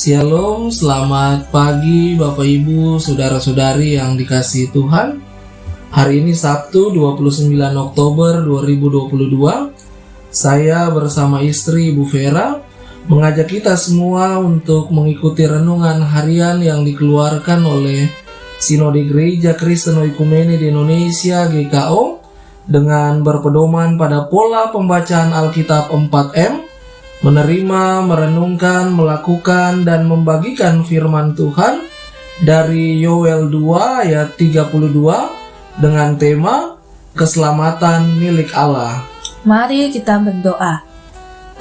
Shalom, selamat pagi Bapak Ibu, Saudara-saudari yang dikasihi Tuhan. Hari ini Sabtu 29 Oktober 2022. Saya bersama istri Ibu Vera mengajak kita semua untuk mengikuti renungan harian yang dikeluarkan oleh Sinode Gereja Kristen Oikumene di Indonesia GKO dengan berpedoman pada pola pembacaan Alkitab 4M, menerima, merenungkan, melakukan, dan membagikan firman Tuhan dari Yoel 2 ayat 32 dengan tema Keselamatan milik Allah. Mari kita berdoa.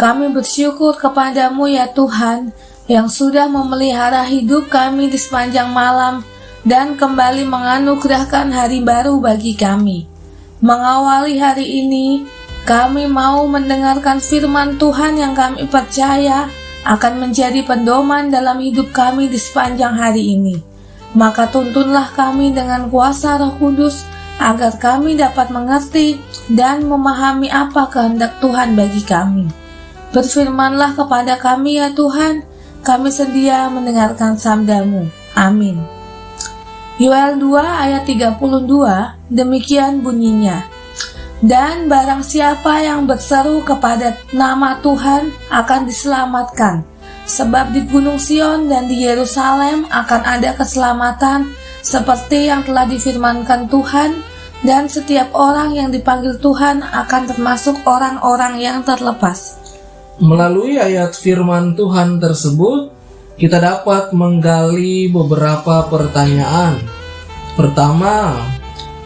Kami bersyukur kepadamu ya Tuhan, yang sudah memelihara hidup kami di sepanjang malam dan kembali menganugerahkan hari baru bagi kami. Mengawali hari ini, kami mau mendengarkan firman Tuhan yang kami percaya akan menjadi pedoman dalam hidup kami di sepanjang hari ini. Maka tuntunlah kami dengan kuasa Roh Kudus agar kami dapat mengerti dan memahami apa kehendak Tuhan bagi kami. Berfirmanlah kepada kami ya Tuhan, kami sedia mendengarkan sabda-Mu. Amin. Yoel 2 ayat 32, demikian bunyinya. Dan barang siapa yang berseru kepada nama Tuhan akan diselamatkan. Sebab di Gunung Sion dan di Yerusalem akan ada keselamatan seperti yang telah difirmankan Tuhan, dan setiap orang yang dipanggil Tuhan akan termasuk orang-orang yang terlepas. Melalui ayat firman Tuhan tersebut, kita dapat menggali beberapa pertanyaan. Pertama,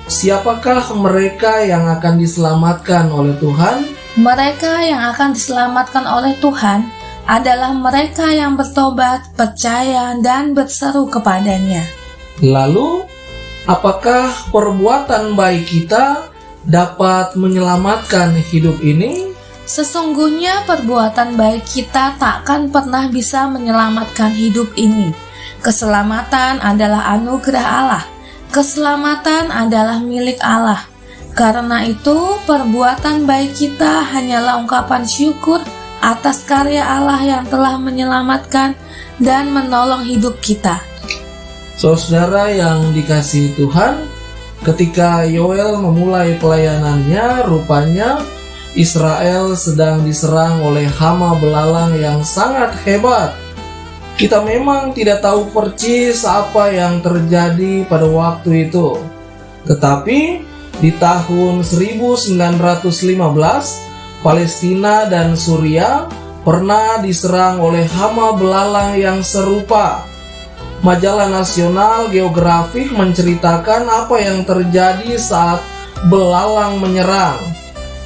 siapakah mereka yang akan diselamatkan oleh Tuhan? Mereka yang akan diselamatkan oleh Tuhan adalah mereka yang bertobat, percaya, dan berseru kepadanya. Lalu, apakah perbuatan baik kita dapat menyelamatkan hidup ini? Sesungguhnya perbuatan baik kita takkan pernah bisa menyelamatkan hidup ini. Keselamatan adalah anugerah Allah. Keselamatan adalah milik Allah. Karena itu, perbuatan baik kita hanyalah ungkapan syukur atas karya Allah yang telah menyelamatkan dan menolong hidup kita. Saudara yang dikasihi Tuhan, ketika Yoel memulai pelayanannya, rupanya Israel sedang diserang oleh hama belalang yang sangat hebat. Kita memang tidak tahu persis apa yang terjadi pada waktu itu. Tetapi di tahun 1915, Palestina dan Suriah pernah diserang oleh hama belalang yang serupa. Majalah Nasional Geografik menceritakan apa yang terjadi saat belalang menyerang.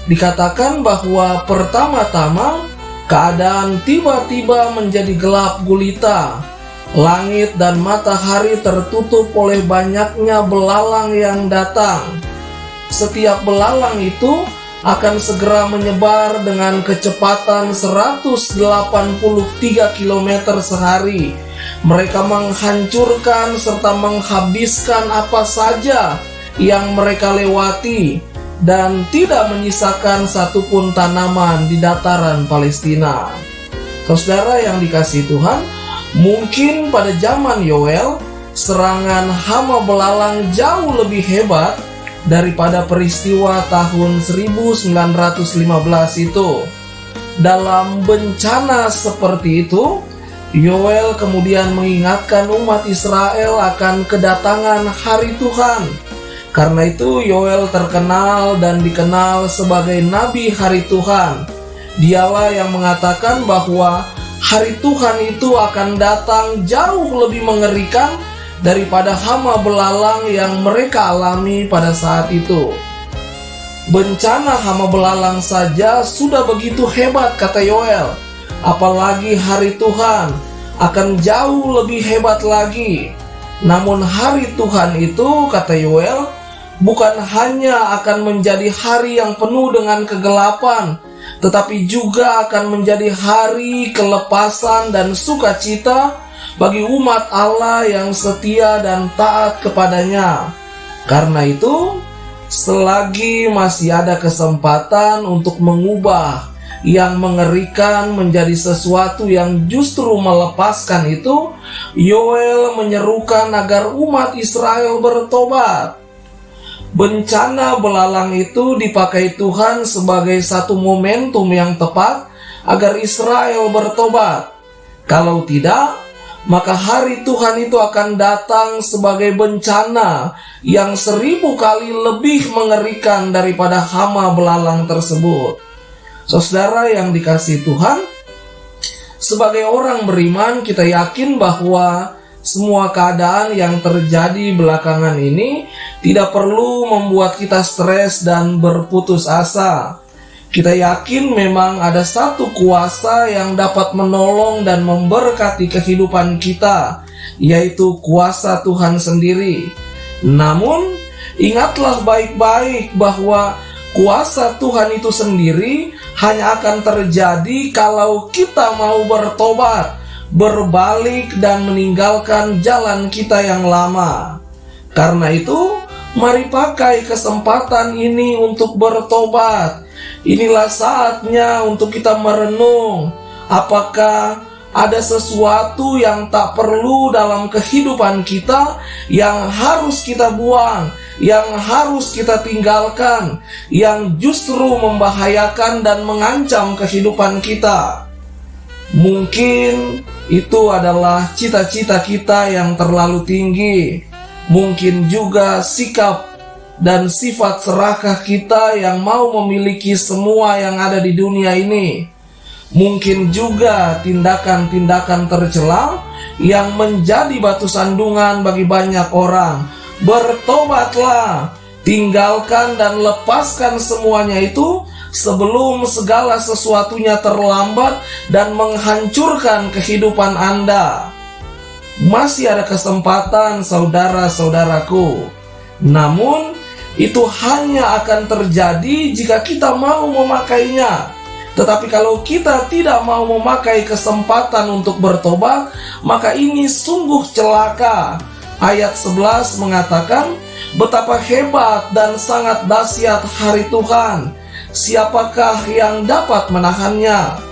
Dikatakan bahwa pertama-tama keadaan tiba-tiba menjadi gelap gulita. Langit dan matahari tertutup oleh banyaknya belalang yang datang. Setiap belalang itu akan segera menyebar dengan kecepatan 183 km sehari. Mereka menghancurkan serta menghabiskan apa saja yang mereka lewati, dan tidak menyisakan satupun tanaman di dataran Palestina. Saudara yang dikasihi Tuhan, mungkin pada zaman Yoel, serangan hama belalang jauh lebih hebat daripada peristiwa tahun 1915 itu. Dalam bencana seperti itu, Yoel kemudian mengingatkan umat Israel akan kedatangan hari Tuhan. Karena itu Yoel terkenal dan dikenal sebagai Nabi Hari Tuhan. Dialah yang mengatakan bahwa hari Tuhan itu akan datang jauh lebih mengerikan daripada hama belalang yang mereka alami pada saat itu. Bencana hama belalang saja sudah begitu hebat, kata Yoel. Apalagi hari Tuhan akan jauh lebih hebat lagi. Namun hari Tuhan itu, kata Yoel, bukan hanya akan menjadi hari yang penuh dengan kegelapan, tetapi juga akan menjadi hari kelepasan dan sukacita bagi umat Allah yang setia dan taat kepadanya. Karena itu, selagi masih ada kesempatan untuk mengubah yang mengerikan menjadi sesuatu yang justru melepaskan itu, Yoel menyerukan agar umat Israel bertobat. Bencana belalang itu dipakai Tuhan sebagai satu momentum yang tepat agar Israel bertobat. Kalau tidak, maka hari Tuhan itu akan datang sebagai bencana yang 1000 kali lebih mengerikan daripada hama belalang tersebut. Saudara yang dikasihi Tuhan, sebagai orang beriman kita yakin bahwa semua keadaan yang terjadi belakangan ini tidak perlu membuat kita stres dan berputus asa. Kita yakin memang ada satu kuasa yang dapat menolong dan memberkati kehidupan kita, yaitu kuasa Tuhan sendiri. Namun, ingatlah baik-baik bahwa kuasa Tuhan itu sendiri hanya akan terjadi kalau kita mau bertobat, berbalik dan meninggalkan jalan kita yang lama. Karena itu, mari pakai kesempatan ini untuk bertobat. Inilah saatnya untuk kita merenung apakah ada sesuatu yang tak perlu dalam kehidupan kita yang harus kita buang, yang harus kita tinggalkan, yang justru membahayakan dan mengancam kehidupan kita. Mungkin itu adalah cita-cita kita yang terlalu tinggi. Mungkin juga sikap dan sifat serakah kita yang mau memiliki semua yang ada di dunia ini. Mungkin juga tindakan-tindakan tercela yang menjadi batu sandungan bagi banyak orang. Bertobatlah, tinggalkan dan lepaskan semuanya itu sebelum segala sesuatunya terlambat dan menghancurkan kehidupan Anda. Masih ada kesempatan, saudara-saudaraku. Namun, itu hanya akan terjadi jika kita mau memakainya. Tetapi kalau kita tidak mau memakai kesempatan untuk bertobat, maka ini sungguh celaka. Ayat 11 mengatakan, betapa hebat dan sangat dahsyat hari Tuhan. Siapakah yang dapat menahannya?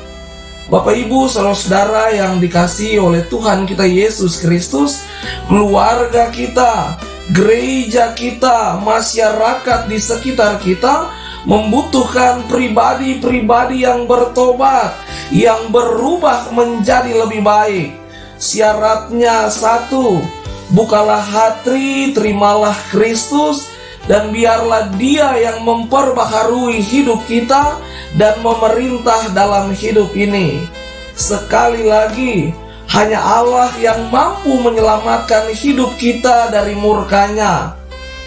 Bapak Ibu saudara-saudara yang dikasihi oleh Tuhan kita Yesus Kristus, keluarga kita, gereja kita, masyarakat di sekitar kita membutuhkan pribadi-pribadi yang bertobat, yang berubah menjadi lebih baik. Syaratnya satu, bukalah hati, terimalah Kristus, dan biarlah Dia yang memperbaharui hidup kita dan memerintah dalam hidup ini. Sekali lagi, hanya Allah yang mampu menyelamatkan hidup kita dari murka-Nya.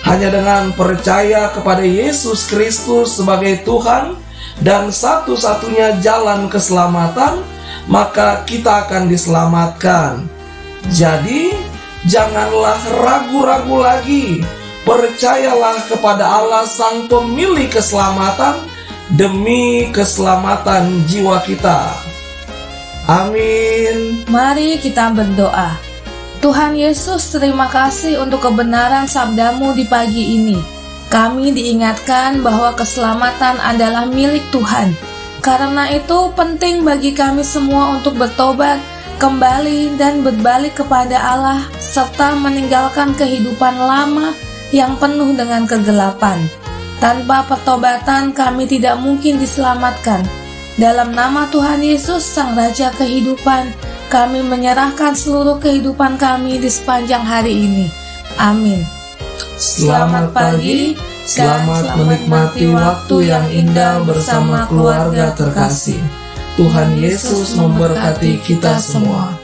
Hanya dengan percaya kepada Yesus Kristus sebagai Tuhan dan satu-satunya jalan keselamatan, maka kita akan diselamatkan. Jadi, janganlah ragu-ragu lagi. Percayalah kepada Allah Sang Pemilik keselamatan demi keselamatan jiwa kita. Amin. Mari kita berdoa. Tuhan Yesus, terima kasih untuk kebenaran sabda-Mu di pagi ini. Kami diingatkan bahwa keselamatan adalah milik Tuhan. Karena itu penting bagi kami semua untuk bertobat, kembali dan berbalik kepada Allah, serta meninggalkan kehidupan lama yang penuh dengan kegelapan. Tanpa pertobatan kami tidak mungkin diselamatkan. Dalam nama Tuhan Yesus, Sang Raja Kehidupan, kami menyerahkan seluruh kehidupan kami di sepanjang hari ini. Amin. Selamat pagi, selamat menikmati waktu yang indah bersama keluarga terkasih. Tuhan Yesus memberkati kita semua.